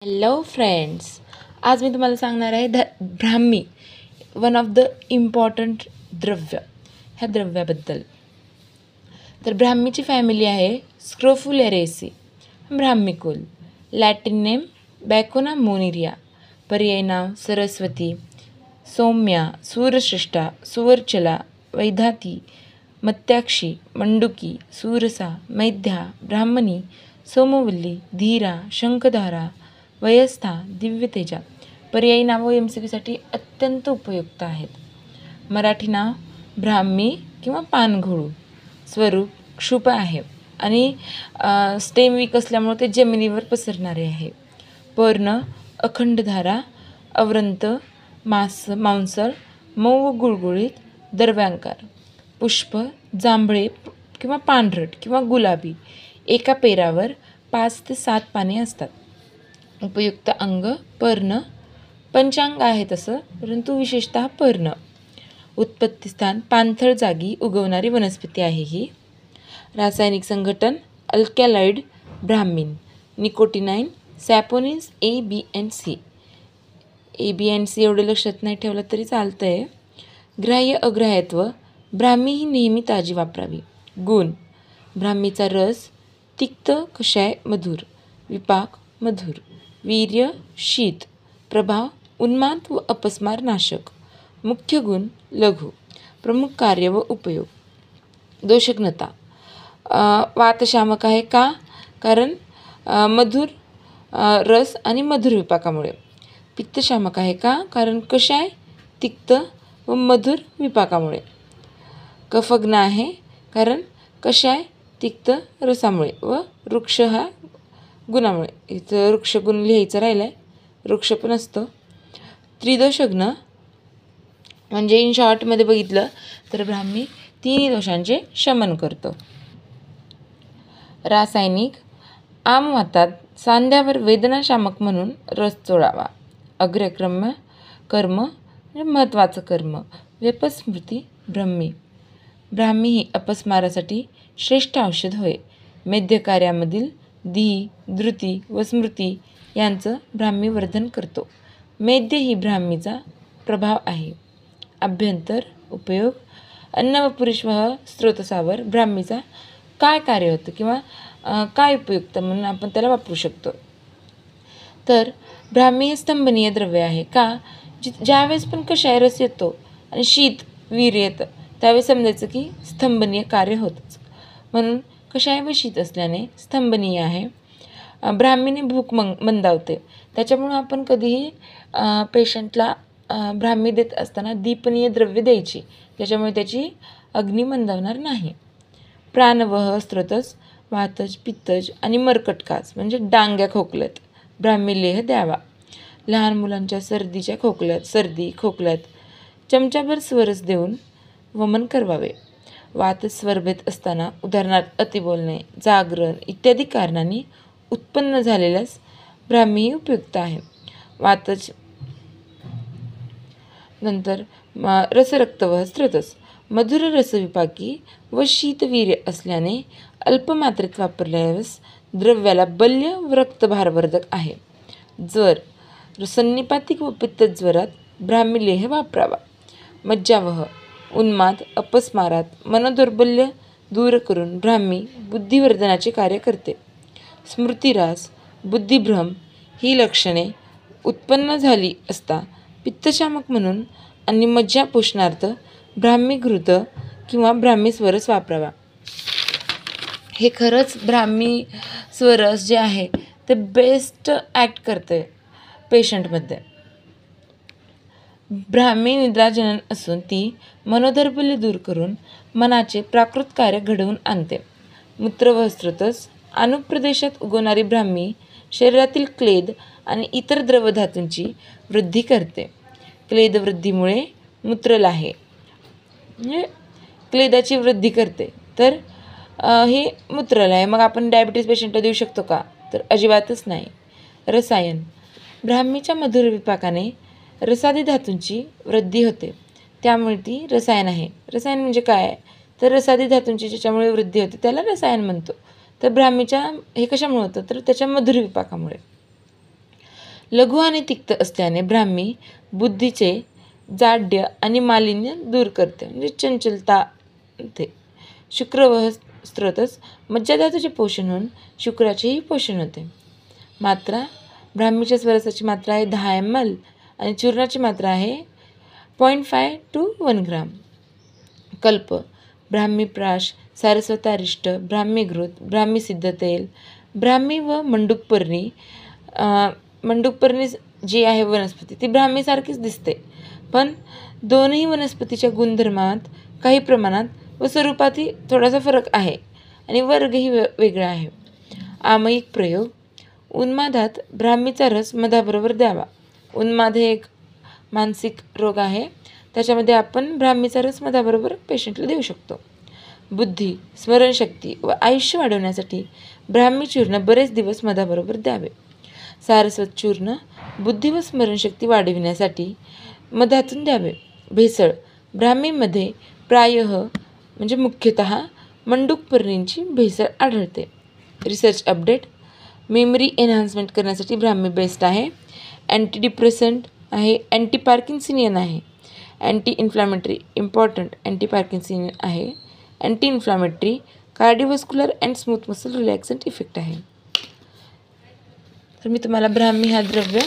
Hello friends, आज मी तुम्हाला सांगणार आहे Brahmi, one of the important द्रव्य, ह्या द्रव्याबद्दल. तर ब्राह्मीची फॅमिली आहे स्क्रोफुलेरेसी, ब्राह्मीकुल. लॅटिन नेम बॅकोना मोनिरिया, पर्यायी नाव सरस्वती, सौम्या, सूरश्रेष्ठा, सुवर्चला, वैधाती, मत्याक्षी, मंडुकी, सूरसा, मैध्या, ब्राह्मणी, सोमवल्ली, धीरा, शंखधारा, वयस्था, दिव्यतेजा. पर्यायी नावं MCQसाठी अत्यंत उपयुक्त आहेत. मराठी नाव ब्राह्मी किंवा पानघोळू. स्वरूप क्षुप आहे आणि स्टेम वीक असल्यामुळे ते जमिनीवर पसरणारे आहे. पर्ण अखंडधारा, अवरंत, मांसल, मऊ व गुळगुळीत, दरव्यांकार. पुष्प जांभळे किंवा पांढरट किंवा गुलाबी. एका पेरावर 5 ते 7 पाने असतात. उपयुक्त अंग पर्ण. पंचांग आहे तसं, परंतु विशेषतः पर्ण. उत्पत्तीस्थान पाणथळ जागी उगवणारी वनस्पती आहे ही. रासायनिक संघटन अल्कॅलॉइड Brahmin. निकोटिनाइन, सॅपोनिन्स A, B and C. A, B and C एवढे लक्षात नाही ठेवलं तरी चालतं आहे. ग्राह्य अग्राह्यत्व ब्राह्मी ही नेहमी ताजी वापरावी. गुण ब्राह्मीचा रस तिक्त, कषाय, मधुर. विपाक मधुर. वीर्य शीत. प्रभाव उन्माद व अपस्मार नाशक. मुख्य गुण लघु. प्रमुख कार्य व उपयोग. दोषघ्नता वातशामक आहे. का? कारण मधुर रस आणि मधुर विपाकामुळे. पित्तशामक आहे. का? कारण कषाय, तिक्त व मधुर विपाकामुळे. कफग्न आहे, कारण कषाय, तिक्त रसामुळे व वृक्ष हा गुणामुळे. इथं वृक्षगुण लिहायचं राहिलं आहे, वृक्ष पण असतं. त्रिदोषघ्न म्हणजे इन शॉर्टमध्ये बघितलं तर ब्राह्मी तिन्ही दोषांचे शमन करतो. रासायनिक आमवातात सांध्यावर वेदनाशामक म्हणून रस चोळावा. अग्रक्रम्य कर्म म्हणजे महत्त्वाचं कर्म. व्यपस्मृती ब्राह्मी. ब्राह्मी ही अपस्मारासाठी श्रेष्ठ औषध होय. मेध्यकार्यामधील धी, धृती व स्मृती यांचं ब्राह्मी वर्धन करतो. मेध्य ही ब्राह्मीचा प्रभाव आहे. अभ्यंतर उपयोग अन्न व पुरुषवह स्रोतसावर ब्राह्मीचा काय कार्य होतं किंवा काय उपयुक्त म्हणून आपण त्याला वापरू शकतो. तर ब्राह्मी हे स्तंभनीय द्रव्य आहे. का? ज्यावेळेस पण कषाय रस येतो आणि शीत वीर्य येतं त्यावेळेस समजायचं की स्तंभनीय कार्य होतंच. म्हणून कषाय व शीत असल्याने स्तंभनीय आहे. ब्राह्मीने भूक मंदावते. त्याच्यामुळं आपण कधीही पेशंटला ब्राह्मी देत असताना दीपनीय द्रव्य द्यायची, ज्याच्यामुळे त्याची अग्नी मंदावणार नाही. प्राणवह स्रोतस वातज, पित्तज आणि मर्कटकास म्हणजे डांग्या खोकल्यात ब्राह्मी लेह द्यावा. लहान मुलांच्या सर्दी खोकल्यात चमचाभर स्वरस देऊन वमन करवावे. वातस्वरभेत असताना उदाहरणार्थ अति बोलणे, जागरण इत्यादी कारणांनी उत्पन्न झालेल्यास ब्राह्मी उपयुक्त आहे. वातज नंतर रसरक्तवह स्रोतस मधुर रसविपाकी व शीतवीर्य असल्याने अल्पमात्रेत वापरल्यास द्रव्याला बल्य व रक्तभारवर्धक आहे. जर सन्निपातिक व पित्तज्वरात ब्राह्मी लेह वापरावा. मज्जावह उन्माद, अपस्मारात मनोदौर्बल्य दूर करून ब्राह्मी बुद्धिवर्धनाचे कार्य करते. स्मृतिरास, बुद्धिभ्रम ही लक्षणे उत्पन्न झाली असता पित्तशामक म्हणून आणि मज्जा पोषणार्थ ब्राह्मी घृत किंवा ब्राह्मी स्वरस वापरावा. हे खरंच ब्राह्मी स्वरस जे आहे ते बेस्ट ॲक्ट करते पेशंटमध्ये. ब्राह्मी निद्राजनन असून ती मनोदौर्बल्य दूर करून मनाचे प्राकृत कार्य घडवून आणते. मूत्रवह स्रोतस अनुप्रदेशात उगवणारी ब्राह्मी शरीरातील क्लेद आणि इतर द्रवधातूंची वृद्धी करते. क्लेदवृद्धीमुळे मूत्रलाहे म्हणजे क्लेदाची वृद्धी करते. तर हे मूत्रलाहे मग आपण डायबिटीज पेशंटला देऊ शकतो का? तर अजिबातच नाही. रसायन ब्राह्मीच्या मधुर विपाकाने रसादी धातूंची वृद्धी होते, त्यामुळे ती रसायन आहे. रसायन म्हणजे काय? तर रसादी धातूंची ज्याच्यामुळे वृद्धी होते त्याला रसायन म्हणतो. तर ब्राह्मीच्या हे कशामुळे होतं? तर त्याच्या मधुर विपाकामुळे. लघु आणि तिक्त असल्याने ब्राह्मी बुद्धीचे जाड्य आणि मालिन्य दूर करते, म्हणजे चंचलता ते. शुक्रवह स्त्रोतच मज्जाधातूचे पोषण होऊन शुक्राचेही पोषण होते. मात्रा ब्राह्मीच्या स्वरसाची मात्रा आहे 10 ml आणि चूर्णाची मात्रा आहे 0.5 to 1 ग्राम. कल्प ब्राह्मी प्राश, सारस्वतारिष्ट, ब्राह्मी घृत, ब्राह्मी सिद्ध तेल, ब्राह्मी व मंडूकपर्णी. मंडूकपर्णी जी आहे वनस्पती ती ब्राह्मीसारखीच दिसते, पण दोनही वनस्पतीच्या गुणधर्मात काही प्रमाणात व स्वरूपातही थोडासा फरक आहे आणि वर्गही वेगळा आहे. आमयिक प्रयोग उन्मादात ब्राह्मीचा रस मधाबरोबर द्यावा. उन्माद हे एक मानसिक रोग आहे, त्याच्यामध्ये आपण ब्राह्मीचा रस मधाबरोबर पेशंटला देऊ शकतो. बुद्धी, स्मरणशक्ती व आयुष्य वाढवण्यासाठी ब्राह्मी चूर्ण बरेच दिवस मधाबरोबर द्यावे. सारस्वत चूर्ण बुद्धी व स्मरणशक्ती वाढविण्यासाठी मधातून द्यावे. भेसळ ब्राह्मीमध्ये प्रायः म्हणजे मुख्यतः मंडूकपर्णींची भेसळ आढळते. रिसर्च अपडेट मेमरी एन्हान्समेंट करण्यासाठी ब्राह्मी बेस्ट आहे. अँटी डिप्रेसंट आहे, अँटी पार्किन्सिनियन आहे, anti inflammatory important anti parkinsonian आहे, anti inflammatory, cardiovascular and smooth muscle relaxant effect आहे. तर मी तुम्हाला ब्राह्मी हा द्रव्य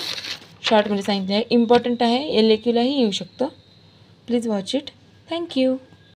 शॉर्टमध्ये सांगितले आहे. इम्पॉर्टंट आहे, LAQलाही येऊ शकतं. Please watch it. थँक्यू.